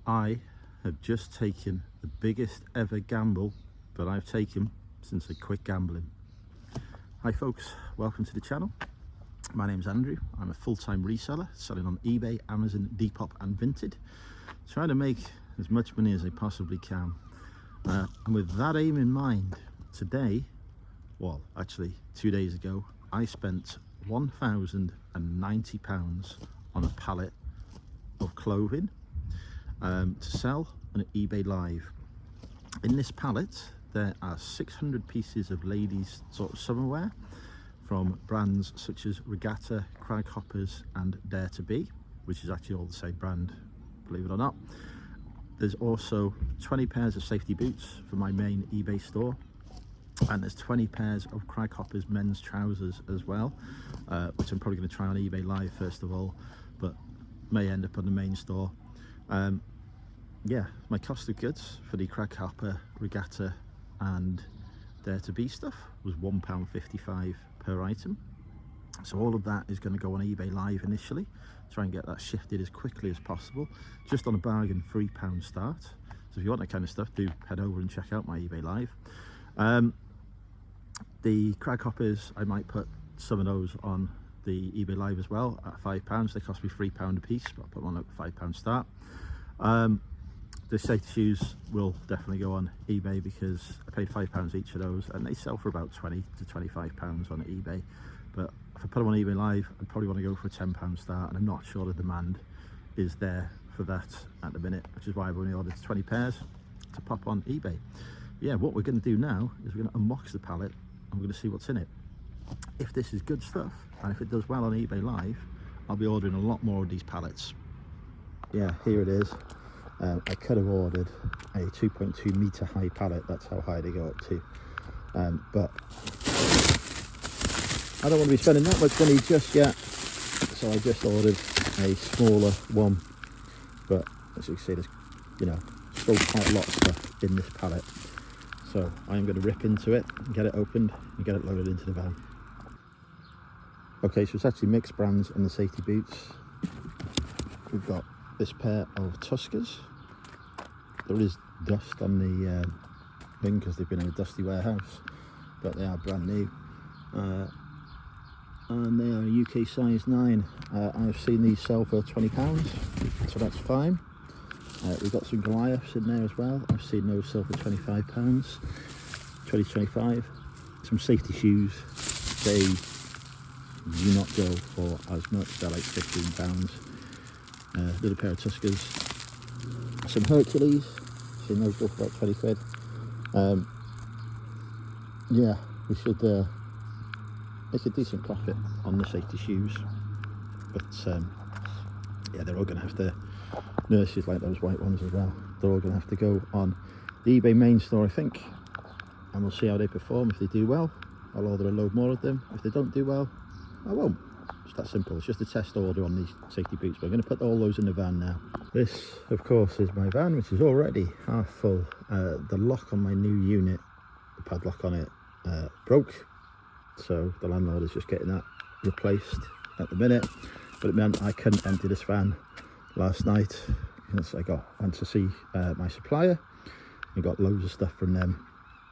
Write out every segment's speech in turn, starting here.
I have just taken the biggest ever gamble that I've taken since I quit gambling. Hi folks, welcome to the channel. My name's Andrew. I'm a full-time reseller selling on eBay, Amazon, Depop and Vinted, trying to make as much money as I possibly can. And with that aim in mind, today, well actually 2 days ago, I spent £1,090 on a pallet of clothing to sell on eBay Live. In this pallet there are 600 pieces of ladies sort of summerwear from brands such as Regatta, Craghoppers and Dare to Be, which is actually all the same brand, believe it or not. There's also 20 pairs of safety boots for my main eBay store, and there's 20 pairs of Craghoppers men's trousers as well, which I'm probably going to try on eBay Live first of all, but may end up on the main store. Yeah, my cost of goods for the Craghopper, Regatta and Dare to Be stuff was £1.55 per item. So all of that is going to go on eBay Live initially, try and get that shifted as quickly as possible, just on a bargain £3 start. So if you want that kind of stuff, do head over and check out my eBay Live. The Craghoppers, I might put some of those on the eBay Live as well at £5. They cost me £3 a piece, but I'll put one at £5 start. The safety shoes will definitely go on eBay because I paid £5 each of those, and they sell for about £20 to £25 on eBay. But if I put them on eBay Live, I'd probably want to go for a £10 start, and I'm not sure the demand is there for that at the minute, which is why I've only ordered 20 pairs to pop on eBay. Yeah, what we're going to do now is we're going to unbox the pallet and we're going to see what's in it. If this is good stuff and if it does well on eBay Live, I'll be ordering a lot more of these pallets. Yeah, here it is. I could have ordered a 2.2 meter high pallet, that's how high they go up to, but I don't want to be spending that much money just yet, so I just ordered a smaller one. But as you can see, there's, you know, still quite a lot of stuff in this pallet, so I'm going to rip into it and get it opened and get it loaded into the van. Okay, so it's actually mixed brands on the safety boots. We've got this pair of Tuskers. There is dust on the thing because they've been in a dusty warehouse, but they are brand new, and they are UK size 9. I've seen these sell for £20, so that's fine. We've got some Goliaths in there as well. I've seen those sell for £25, 20 to 25. Some safety shoes, they do not go for as much, they're like £15. Little pair of Tuskers, some Hercules, seen those go for about 20 quid. Yeah, we should make a decent profit on the safety shoes, but yeah, they're all going to have to, nurses like those white ones as well, they're all going to have to go on the eBay main store, I think, and we'll see how they perform. If they do well, I'll order a load more of them. If they don't do well, I won't. It's that simple. It's just a test order on these safety boots, but I'm going to put all those in the van now. This, of course, is my van, which is already half full. The lock on my new unit, the padlock on it, broke, so the landlord is just getting that replaced at the minute. But it meant I couldn't empty this van last night because I went to see my supplier and got loads of stuff from them,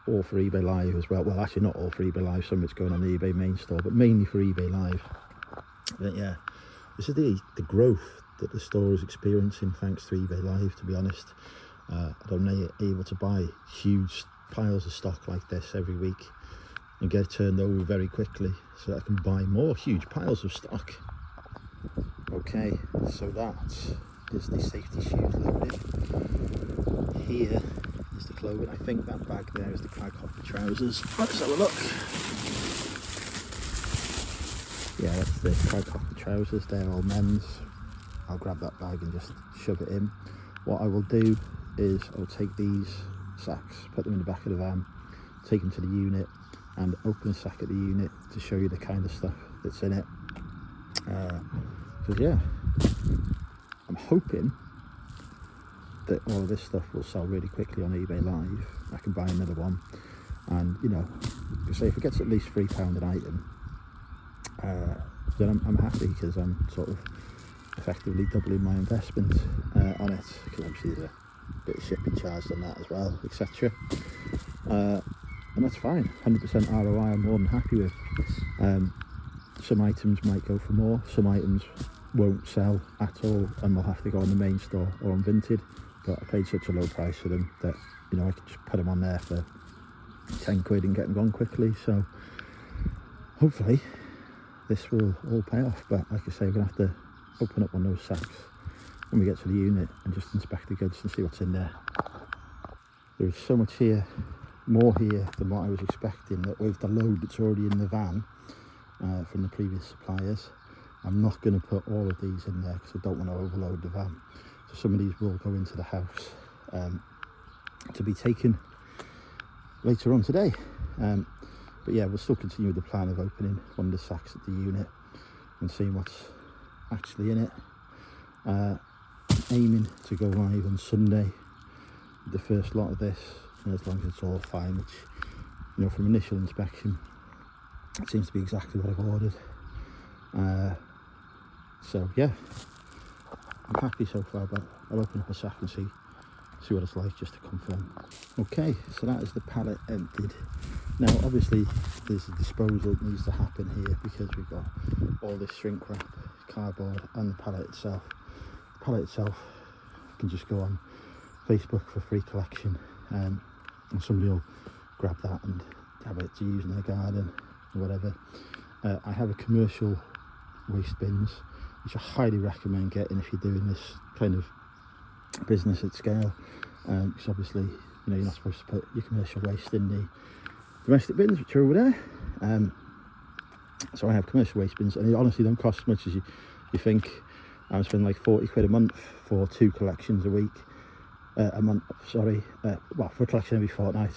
all for eBay Live as well. Well, actually not all for eBay Live, some of it's going on the eBay main store, but mainly for eBay Live. But yeah, this is the growth that the store is experiencing thanks to eBay Live, to be honest. I'm able to buy huge piles of stock like this every week and get it turned over very quickly so that I can buy more huge piles of stock. Okay, so that is the safety shoes loaded. Here is the clothing. I think that bag there is the Craghopper trousers. Let's have a look. Yeah, that's the Craghoppers trousers, they're all men's. I'll grab that bag and just shove it in. What I will do is I'll take these sacks, put them in the back of the van, take them to the unit and open the sack at the unit to show you the kind of stuff that's in it. Because yeah, I'm hoping that all of this stuff will sell really quickly on eBay Live. I can buy another one, and you know, say if it gets at least £3 an item, then I'm happy, because I'm sort of effectively doubling my investment on it, because obviously there's a bit of shipping charged on that as well, etc. And that's fine. 100% ROI I'm more than happy with. Some items might go for more, some items won't sell at all and will have to go on the main store or on Vinted, but I paid such a low price for them that, you know, I could just put them on there for 10 quid and get them gone quickly. So hopefully this will all pay off, but like I say, we're gonna have to open up one of those sacks when we get to the unit and just inspect the goods and see what's in there. There's so much here, more here than what I was expecting, that with the load that's already in the van from the previous suppliers, I'm not going to put all of these in there because I don't want to overload the van. So some of these will go into the house to be taken later on today. But yeah, we'll still continue with the plan of opening one of the sacks at the unit and seeing what's actually in it. Aiming to go live on Sunday with the first lot of this, and as long as it's all fine, which, you know, from initial inspection it seems to be exactly what I've ordered. So yeah, I'm happy so far, but I'll open up a sack and see what it's like, just to confirm. Okay, so that is the pallet emptied. Now obviously there's a disposal that needs to happen here because we've got all this shrink wrap, cardboard and the pallet itself. The pallet itself can just go on Facebook for free collection, and somebody will grab that and have it to use in their garden or whatever. I have a commercial waste bins which I highly recommend getting if you're doing this kind of business at scale, because obviously, you know, you're not supposed to put your commercial waste in the domestic bins, which are over there. So I have commercial waste bins, and they honestly don't cost as much as you think. I'm spending like 40 quid a month for 2 collections a week, well, for a collection every fortnight,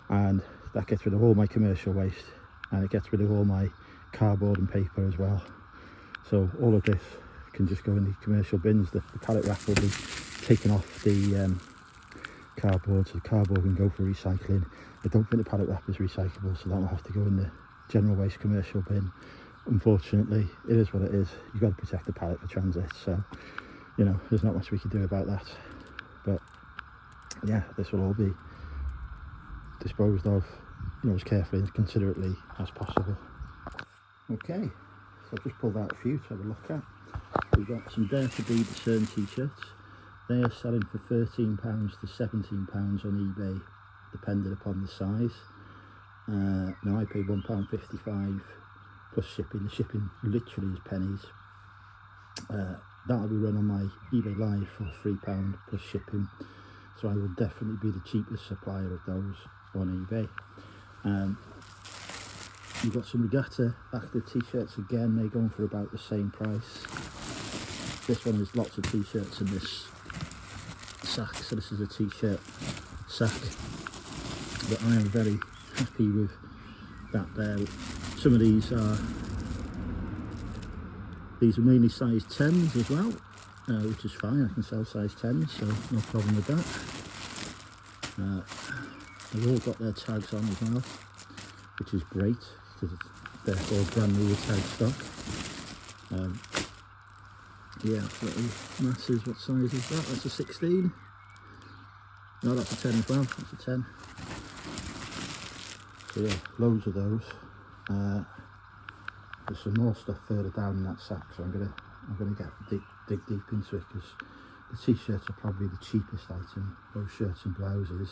and that gets rid of all my commercial waste, and it gets rid of all my cardboard and paper as well. So all of this can just go in the commercial bins. The pallet wrap will be taken off the cardboard, so the cardboard can go for recycling. I don't think the pallet wrap is recyclable, so that will have to go in the general waste commercial bin. Unfortunately, it is what it is. You've got to protect the pallet for transit, so, you know, there's not much we can do about that. But yeah, this will all be disposed of, you know, as carefully and considerately as possible. Okay, so I've just pulled out a few to have a look at. We've got some Dare to Be Discern t-shirts. They are selling for £13 to £17 on eBay, depending upon the size. Now I paid £1.55 plus shipping. The shipping literally is pennies. That'll be run on my eBay Live for £3 plus shipping. So I will definitely be the cheapest supplier of those on eBay. You've got some Regatta active t-shirts again. They're going for about the same price. This one has lots of t-shirts in this sack, so this is a t-shirt sack, but I am very happy with that there. Some of these are mainly size 10s as well, which is fine. I can sell size 10s, so no problem with that. They've all got their tags on as well, which is great because they're all brand new with tag stock. Yeah, little masses. What size is that? That's a 16. No, that's a 10 as well. That's a 10. So yeah, loads of those. There's some more stuff further down in that sack, so I'm gonna dig deep into it, because the t-shirts are probably the cheapest item. Those shirts and blouses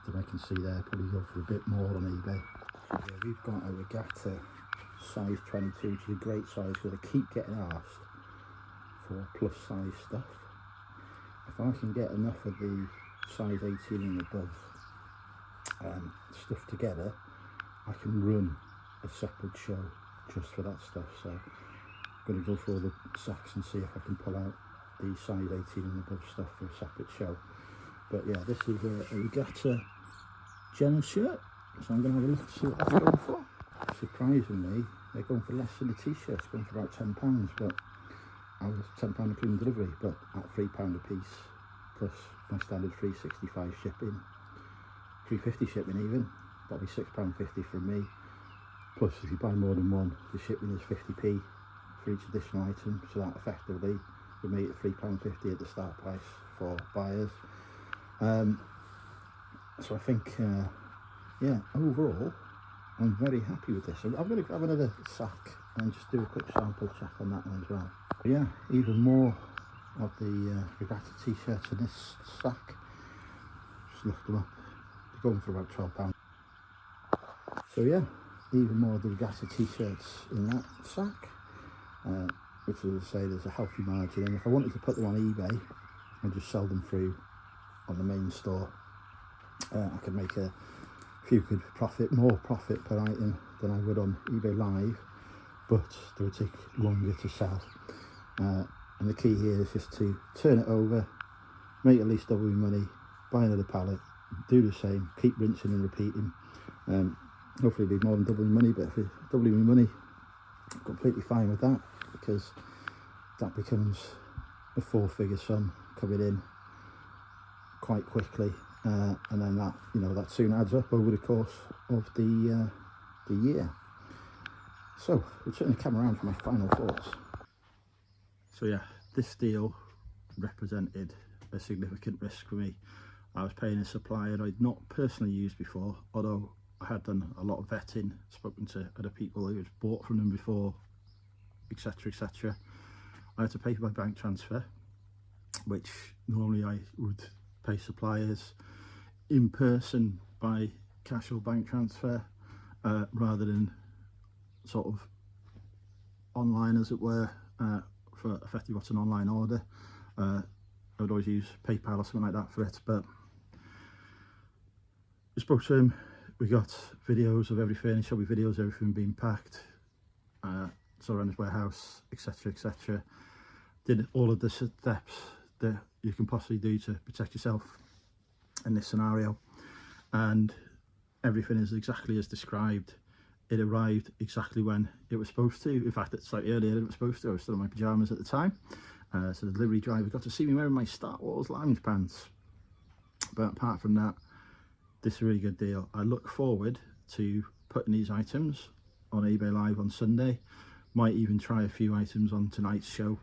that I can see there probably go for a bit more on eBay. So yeah, we've got a Regatta size 22, which is a great size because I keep getting asked for plus size stuff. If I can get enough of the size 18 and above stuff together, I can run a separate show just for that stuff. So I'm going to go through all the sacks and see if I can pull out the size 18 and above stuff for a separate show. But yeah, this is a Regatta Jenna shirt, so I'm going to have a look to see what that's going for. Surprisingly, they're going for less than the t-shirts, going for about £10, but I was £10 including delivery, but at £3 a piece, plus my standard £3.65 shipping, £3.50 shipping even, that'll be £6.50 from me. Plus if you buy more than one, the shipping is 50p for each additional item, so that effectively we made it £3.50 at the start price for buyers. So I think, yeah, overall, I'm very happy with this. I'm going to grab another sack and just do a quick sample check on that one as well. But yeah, even more of the regatta t-shirts in this sack. Just looked them up. They're going for about £12. So yeah, even more of the regatta t-shirts in that sack. Which, as I say, there's a healthy margin, and if I wanted to put them on eBay and just sell them through on the main store, I could make a few good profit, more profit per item than I would on eBay Live, but they would take longer to sell. And the key here is just to turn it over, make at least double my money, buy another pallet, do the same, keep rinsing and repeating. Hopefully it'll be more than double my money, but if it's doubling my money, I'm completely fine with that, because that becomes a 4-figure sum coming in quite quickly, and then that, you know, that soon adds up over the course of the year. So we'll turn the camera around for my final thoughts. So yeah, this deal represented a significant risk for me. I was paying a supplier I'd not personally used before, although I had done a lot of vetting, spoken to other people who had bought from them before, etc, etc. I had to pay by bank transfer, which normally I would pay suppliers in person by cash or bank transfer, rather than sort of online, as it were, for effectively what's an online order. I would always use PayPal or something like that for it, but we spoke to him, we got videos of everything, he showed me videos of everything being packed, saw around his warehouse, etc, etc. Did all of the steps that you can possibly do to protect yourself in this scenario, and everything is exactly as described. It arrived exactly when it was supposed to. In fact, it's slightly earlier than it was supposed to. I was still in my pyjamas at the time, so the delivery driver got to see me wearing my Star Wars lounge pants. But apart from that, this is a really good deal. I look forward to putting these items on eBay Live on Sunday. Might even try a few items on tonight's show,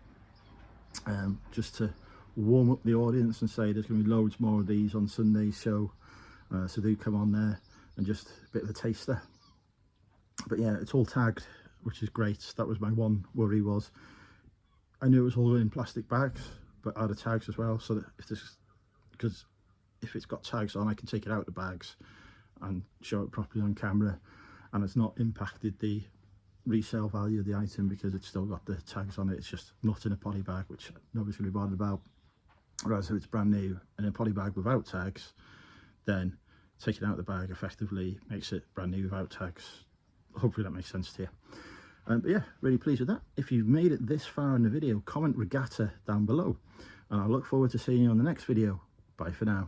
just to warm up the audience and say there's going to be loads more of these on Sunday's show, so do come on there and just a bit of a taster. But yeah, it's all tagged, which is great. That was my one worry, was I knew it was all in plastic bags, but out of tags as well, so that if this, because if it's got tags on, I can take it out of the bags and show it properly on camera, and it's not impacted the resale value of the item because it's still got the tags on it. It's just not in a poly bag, which nobody's going to be bothered about. Whereas if it's brand new and in a poly bag without tags, then taking out the bag effectively makes it brand new without tags. Hopefully that makes sense to you. But yeah, really pleased with that. If you've made it this far in the video, comment regatta down below, and I look forward to seeing you on the next video. Bye for now.